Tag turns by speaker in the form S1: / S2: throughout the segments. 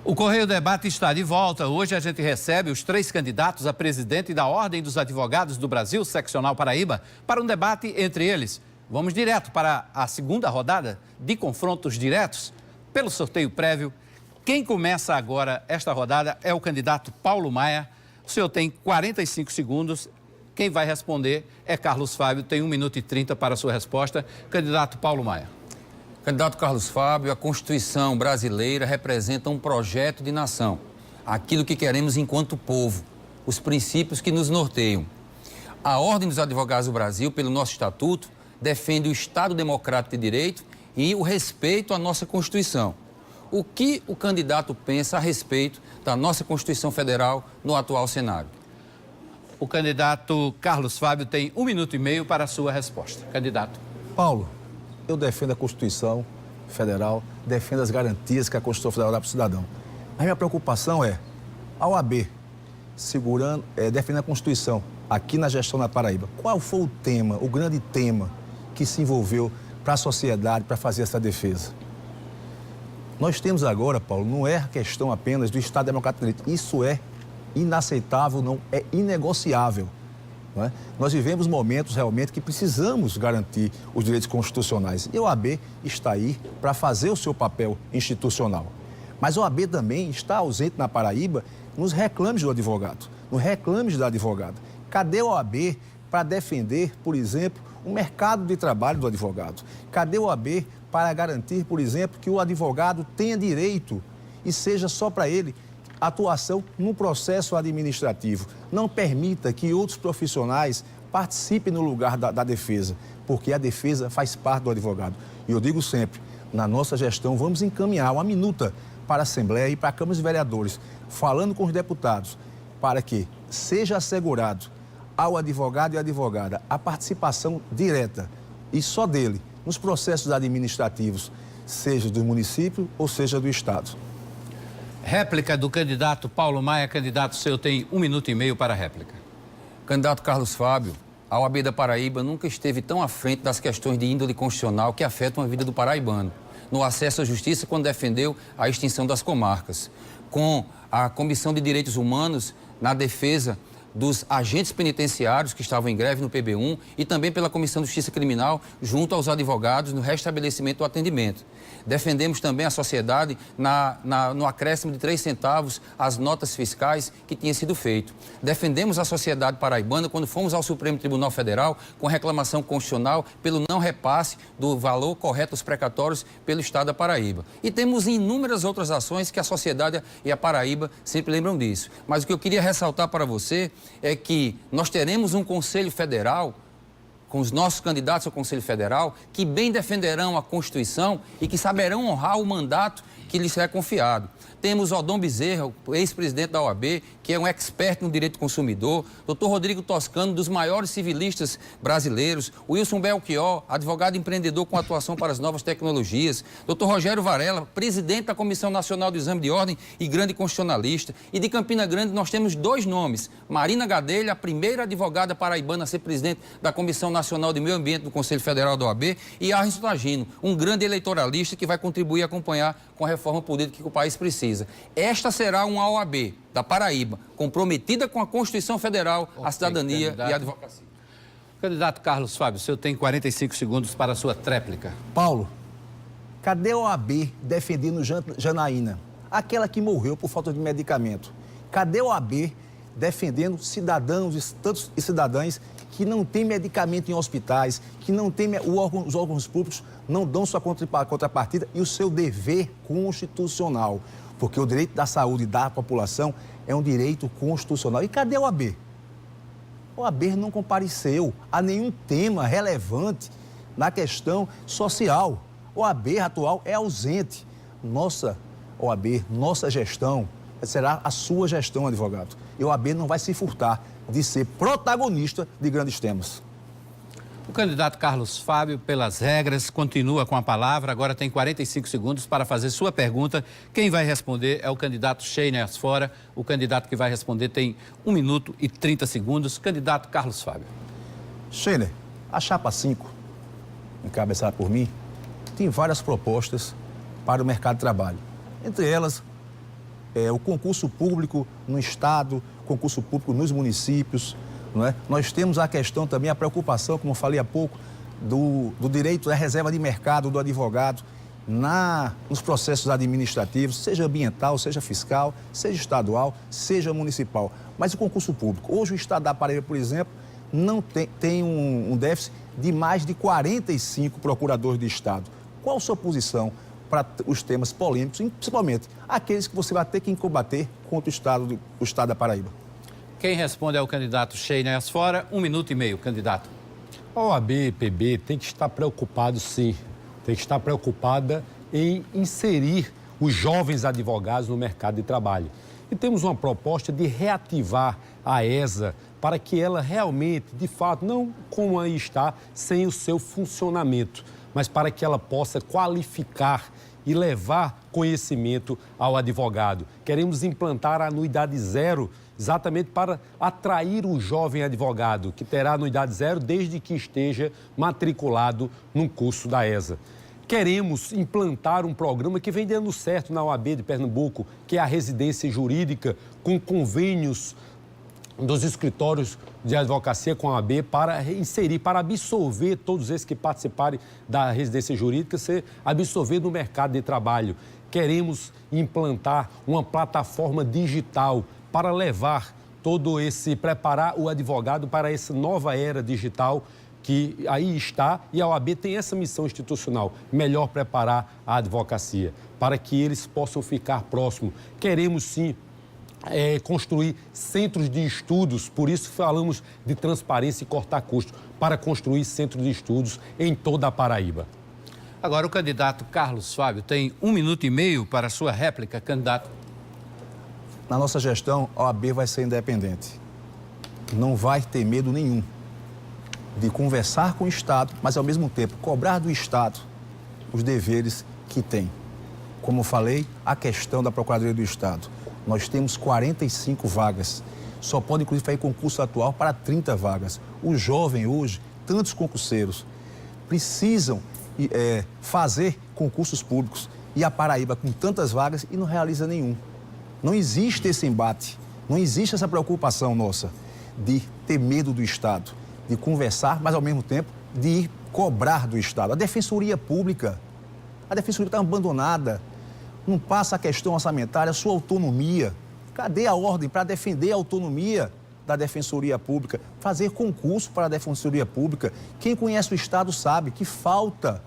S1: O Correio Debate está de volta. Hoje a gente recebe os 3 candidatos a presidente da Ordem dos Advogados do Brasil, Seccional Paraíba, para um debate entre eles. Vamos direto para a segunda rodada de confrontos diretos pelo sorteio prévio. Quem começa agora esta rodada é o candidato Paulo Maia. O senhor tem 45 segundos. Quem vai responder é Carlos Fábio. Tem 1 minuto e 30 para a sua resposta. Candidato Paulo Maia.
S2: Candidato Carlos Fábio, a Constituição brasileira representa um projeto de nação, aquilo que queremos enquanto povo, os princípios que nos norteiam. A Ordem dos Advogados do Brasil, pelo nosso estatuto, defende o Estado Democrático de Direito e o respeito à nossa Constituição. O que o candidato pensa a respeito da nossa Constituição Federal no atual cenário?
S1: O candidato Carlos Fábio tem 1 minuto e meio para a sua resposta. Candidato.
S3: Paulo, eu defendo a Constituição Federal, defendo as garantias que a Constituição Federal dá para o cidadão. A minha preocupação é a OAB defendendo a Constituição aqui na gestão da Paraíba. Qual foi o tema, o grande tema que se envolveu para a sociedade para fazer essa defesa? Nós temos agora, Paulo, não é a questão apenas do Estado Democrático de Direito. Isso é inaceitável, não é inegociável. Não é? Nós vivemos momentos realmente que precisamos garantir os direitos constitucionais. E a OAB está aí para fazer o seu papel institucional. Mas a OAB também está ausente na Paraíba nos reclames do advogado, nos reclames da advogada. Cadê a OAB para defender, por exemplo, o mercado de trabalho do advogado? Cadê a OAB para garantir, por exemplo, que o advogado tenha direito e seja só para ele atuação no processo administrativo? Não permita que outros profissionais participem no lugar da defesa, porque a defesa faz parte do advogado. E eu digo sempre, na nossa gestão, vamos encaminhar uma minuta para a Assembleia e para a Câmara dos Vereadores, falando com os deputados, para que seja assegurado ao advogado e advogada a participação direta, e só dele, nos processos administrativos, seja do município ou seja do Estado.
S1: Réplica do candidato Paulo Maia. Candidato, o senhor tem 1 minuto e meio para a réplica.
S2: Candidato Carlos Fábio, a OAB da Paraíba nunca esteve tão à frente das questões de índole constitucional que afetam a vida do paraibano, no acesso à justiça quando defendeu a extinção das comarcas, com a Comissão de Direitos Humanos na defesa dos agentes penitenciários que estavam em greve no PB1 e também pela Comissão de Justiça Criminal junto aos advogados no restabelecimento do atendimento. Defendemos também a sociedade no acréscimo de 3 centavos às notas fiscais que tinha sido feito. Defendemos a sociedade paraibana quando fomos ao Supremo Tribunal Federal com reclamação constitucional pelo não repasse do valor correto dos precatórios pelo Estado da Paraíba. E temos inúmeras outras ações que a sociedade e a Paraíba sempre lembram disso. Mas o que eu queria ressaltar para você é que nós teremos um Conselho Federal, com os nossos candidatos ao Conselho Federal, que bem defenderão a Constituição e que saberão honrar o mandato que lhes é confiado. Temos Odon Bezerra, o ex-presidente da OAB, que é um expert no direito do consumidor, Dr. Rodrigo Toscano, dos maiores civilistas brasileiros, Wilson Belchior, advogado empreendedor com atuação para as novas tecnologias, Dr. Rogério Varela, presidente da Comissão Nacional do Exame de Ordem e grande constitucionalista. E de Campina Grande nós temos 2 nomes, Marina Gadelha, a primeira advogada paraibana a ser presidente da Comissão Nacional de Meio Ambiente do Conselho Federal da OAB, e Arris Tagino, um grande eleitoralista que vai contribuir e acompanhar com a reforma política que o país precisa. Esta será uma OAB da Paraíba, comprometida com a Constituição Federal, a cidadania e a advocacia.
S1: Candidato Carlos Fábio, o senhor tem 45 segundos para a sua tréplica.
S3: Paulo, cadê a OAB defendendo Janaína, aquela que morreu por falta de medicamento? Cadê a OAB defendendo cidadãos e cidadãs que não têm medicamento em hospitais, que não têm, os órgãos públicos não dão sua contrapartida e o seu dever constitucional? Porque o direito da saúde da população é um direito constitucional. E cadê a OAB? A OAB não compareceu a nenhum tema relevante na questão social. A OAB atual é ausente. Nossa OAB, nossa gestão, será a sua gestão, advogado. E a OAB não vai se furtar de ser protagonista de grandes temas.
S1: O candidato Carlos Fábio, pelas regras, continua com a palavra. Agora tem 45 segundos para fazer sua pergunta. Quem vai responder é o candidato Sheiner Asfora. O candidato que vai responder tem 1 minuto e 30 segundos. Candidato Carlos Fábio.
S3: Sheiner, a chapa 5, encabeçada por mim, tem várias propostas para o mercado de trabalho. Entre elas, o concurso público no Estado, concurso público nos municípios, não é? Nós temos a questão também, a preocupação, como eu falei há pouco, do direito da reserva de mercado do advogado nos processos administrativos, seja ambiental, seja fiscal, seja estadual, seja municipal. Mas o concurso público, hoje o Estado da Paraíba, por exemplo, não tem um déficit de mais de 45 procuradores de Estado. Qual a sua posição para os temas polêmicos, principalmente aqueles que você vai ter que combater contra o Estado da Paraíba?
S1: Quem responde é o candidato Sheiner Asfora. 1 minuto e meio, candidato.
S4: A OAB e PB tem que estar preocupado, sim. Tem que estar preocupada em inserir os jovens advogados no mercado de trabalho. E temos uma proposta de reativar a ESA para que ela realmente, de fato, não como aí está, sem o seu funcionamento, mas para que ela possa qualificar e levar conhecimento ao advogado. Queremos implantar a anuidade zero exatamente para atrair o jovem advogado, que terá anuidade zero desde que esteja matriculado num curso da ESA. Queremos implantar um programa que vem dando certo na OAB de Pernambuco, que é a residência jurídica, com convênios dos escritórios de advocacia com a OAB para inserir, para absorver todos esses que participarem da residência jurídica, ser absorver no mercado de trabalho. Queremos implantar uma plataforma digital para levar preparar o advogado para essa nova era digital que aí está, e a OAB tem essa missão institucional, melhor preparar a advocacia, para que eles possam ficar próximos. Queremos, sim, construir centros de estudos, por isso falamos de transparência e cortar custos, para construir centros de estudos em toda a Paraíba.
S1: Agora o candidato Carlos Fábio tem 1 minuto e meio para a sua réplica, candidato.
S3: Na nossa gestão, a OAB vai ser independente. Não vai ter medo nenhum de conversar com o Estado, mas ao mesmo tempo cobrar do Estado os deveres que tem. Como eu falei, a questão da Procuradoria do Estado. Nós temos 45 vagas. Só pode, inclusive, fazer concurso atual para 30 vagas. O jovem hoje, tantos concurseiros, precisam fazer concursos públicos. E a Paraíba, com tantas vagas, e não realiza nenhum. Não existe esse embate, não existe essa preocupação nossa de ter medo do Estado, de conversar, mas, ao mesmo tempo, de ir cobrar do Estado. A Defensoria Pública está abandonada. Não passa a questão orçamentária, a sua autonomia. Cadê a ordem para defender a autonomia da Defensoria Pública? Fazer concurso para a Defensoria Pública. Quem conhece o Estado sabe que faltam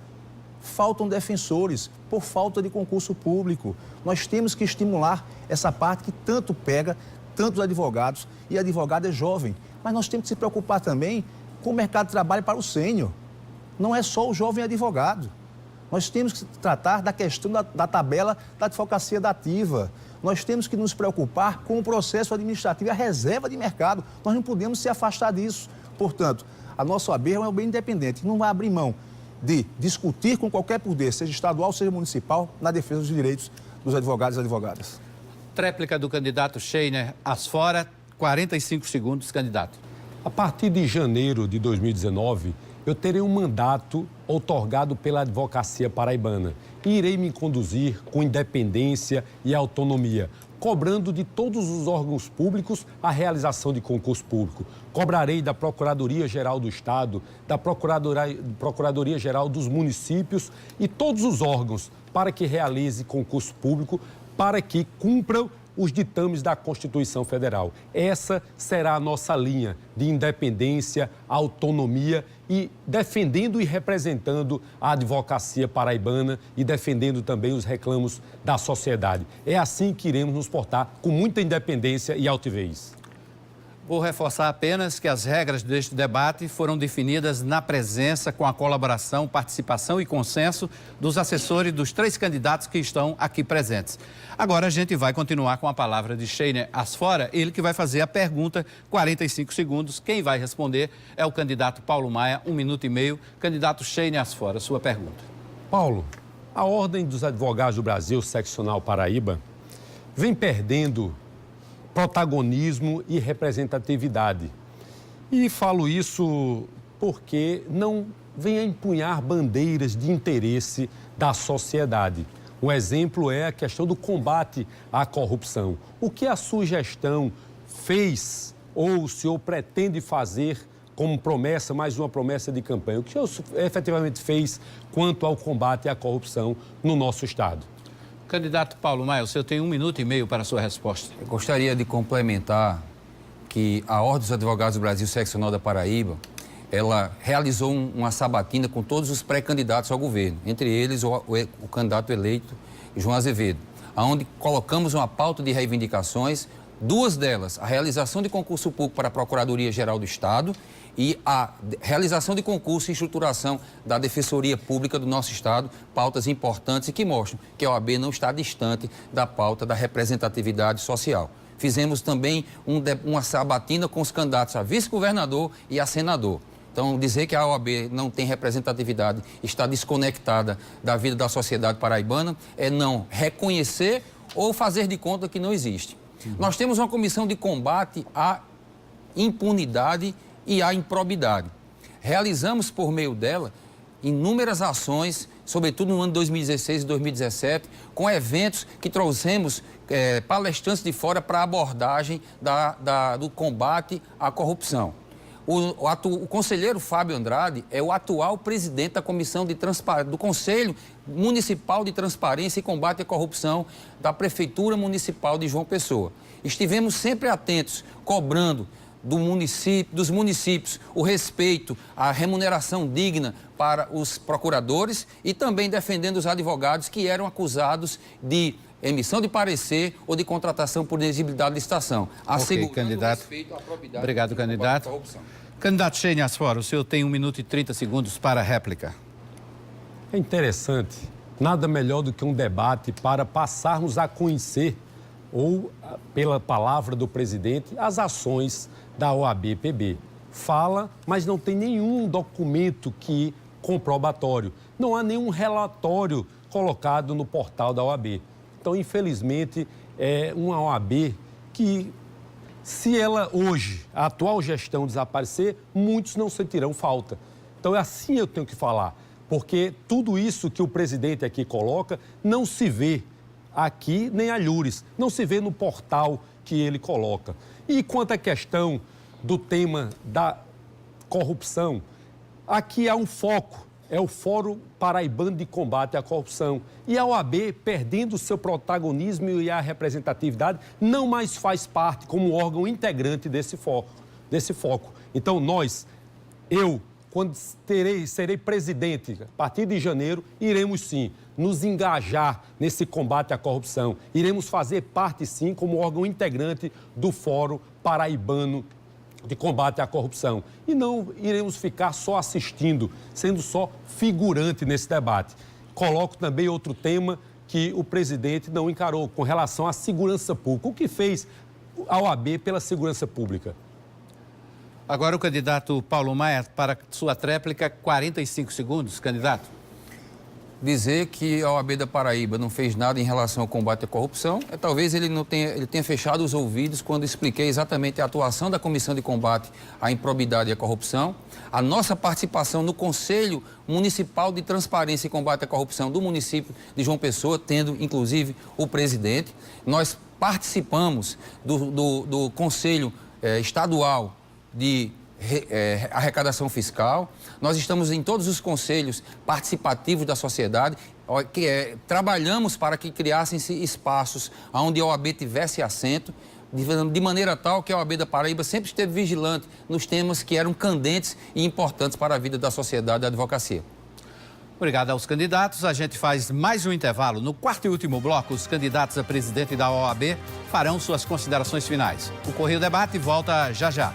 S3: defensores por falta de concurso público. Nós temos que estimular essa parte que tanto pega tantos advogados, e advogado é jovem. Mas nós temos que se preocupar também com o mercado de trabalho para o sênior. Não é só o jovem advogado. Nós temos que tratar da questão da tabela da advocacia dativa. Nós temos que nos preocupar com o processo administrativo e a reserva de mercado. Nós não podemos se afastar disso. Portanto, a nossa OAB é uma OAB independente, não vai abrir mão de discutir com qualquer poder, seja estadual, seja municipal, na defesa dos direitos dos advogados e advogadas.
S1: Tréplica do candidato Sheiner Asfora, 45 segundos, candidato.
S4: A partir de janeiro de 2019, eu terei um mandato outorgado pela advocacia paraibana e irei me conduzir com independência e autonomia, cobrando de todos os órgãos públicos a realização de concurso público. Cobrarei da Procuradoria-Geral do Estado, da Procuradoria-Geral dos municípios e todos os órgãos para que realize concurso público, para que cumpram os ditames da Constituição Federal. Essa será a nossa linha de independência, autonomia e defendendo e representando a advocacia paraibana e defendendo também os reclamos da sociedade. É assim que iremos nos portar, com muita independência e altivez.
S1: Vou reforçar apenas que as regras deste debate foram definidas na presença, com a colaboração, participação e consenso dos assessores dos 3 candidatos que estão aqui presentes. Agora a gente vai continuar com a palavra de Sheiner Asfora, ele que vai fazer a pergunta, 45 segundos. Quem vai responder é o candidato Paulo Maia, 1 minuto e meio. Candidato Sheiner Asfora, sua pergunta.
S4: Paulo, a Ordem dos Advogados do Brasil, seccional Paraíba, vem perdendo protagonismo e representatividade. E falo isso porque não vem a empunhar bandeiras de interesse da sociedade. Um exemplo é a questão do combate à corrupção. O que a sua gestão fez ou o senhor pretende fazer como promessa, mais uma promessa de campanha? O que o senhor efetivamente fez quanto ao combate à corrupção no nosso Estado?
S1: Candidato Paulo Maia, o senhor tem 1 minuto e meio para a sua resposta.
S2: Eu gostaria de complementar que a Ordem dos Advogados do Brasil Seccional da Paraíba, ela realizou uma sabatina com todos os pré-candidatos ao governo, entre eles o candidato eleito João Azevedo, onde colocamos uma pauta de reivindicações, 2 delas, a realização de concurso público para a Procuradoria-Geral do Estado e a realização de concurso e estruturação da Defensoria Pública do nosso Estado, pautas importantes e que mostram que a OAB não está distante da pauta da representatividade social. Fizemos também uma sabatina com os candidatos a vice-governador e a senador. Então, dizer que a OAB não tem representatividade, está desconectada da vida da sociedade paraibana, é não reconhecer ou fazer de conta que não existe. Nós temos uma comissão de combate à impunidade e à improbidade. Realizamos, por meio dela, inúmeras ações, sobretudo no ano de 2016 e 2017, com eventos que trouxemos palestrantes de fora para a abordagem do combate à corrupção. O conselheiro Fábio Andrade é o atual presidente da Comissão do Conselho Municipal de Transparência e Combate à Corrupção da Prefeitura Municipal de João Pessoa. Estivemos sempre atentos, cobrando dos municípios o respeito, a remuneração digna para os procuradores e também defendendo os advogados que eram acusados de emissão de parecer ou de contratação por inexigibilidade de licitação, assegurando
S1: candidato.
S2: o respeito à probidade.
S1: Obrigado, candidato. Candidato Shein Asfora, o senhor tem 1 minuto e 30 segundos para a réplica.
S4: É interessante, nada melhor do que um debate para passarmos a conhecer, ou pela palavra do presidente, as ações da OAB-PB. Fala, mas não tem nenhum documento comprobatório. Não há nenhum relatório colocado no portal da OAB. Então, infelizmente, é uma OAB que, se ela hoje, a atual gestão desaparecer, muitos não sentirão falta. Então, é assim eu tenho que falar, porque tudo isso que o presidente aqui coloca não se vê aqui nem alhures, não se vê no portal que ele coloca. E quanto à questão do tema da corrupção, aqui há um foco, é o Fórum Paraibano de Combate à Corrupção. E a OAB, perdendo o seu protagonismo e a representatividade, não mais faz parte como órgão integrante desse foco. Então, quando serei presidente, a partir de janeiro, iremos sim nos engajar nesse combate à corrupção. Iremos fazer parte sim como órgão integrante do Fórum Paraibano de Combate à Corrupção. E não iremos ficar só assistindo, sendo só figurante nesse debate. Coloco também outro tema que o presidente não encarou, com relação à segurança pública. O que fez a OAB pela segurança pública?
S1: Agora o candidato Paulo Maia, para sua tréplica, 45 segundos. Candidato.
S2: Dizer que a OAB da Paraíba não fez nada em relação ao combate à corrupção, talvez ele tenha fechado os ouvidos quando expliquei exatamente a atuação da Comissão de Combate à Improbidade e à Corrupção, a nossa participação no Conselho Municipal de Transparência e Combate à Corrupção do município de João Pessoa, tendo inclusive o presidente. Nós participamos do Conselho Estadual de arrecadação fiscal. Nós estamos em todos os conselhos participativos da sociedade, trabalhamos para que criassem-se espaços onde a OAB tivesse assento, de maneira tal que a OAB da Paraíba sempre esteve vigilante nos temas que eram candentes e importantes para a vida da sociedade e da advocacia.
S1: Obrigado aos candidatos. A gente faz mais um intervalo. No quarto e último bloco, os candidatos a presidente da OAB farão suas considerações finais. O Correio Debate volta já já.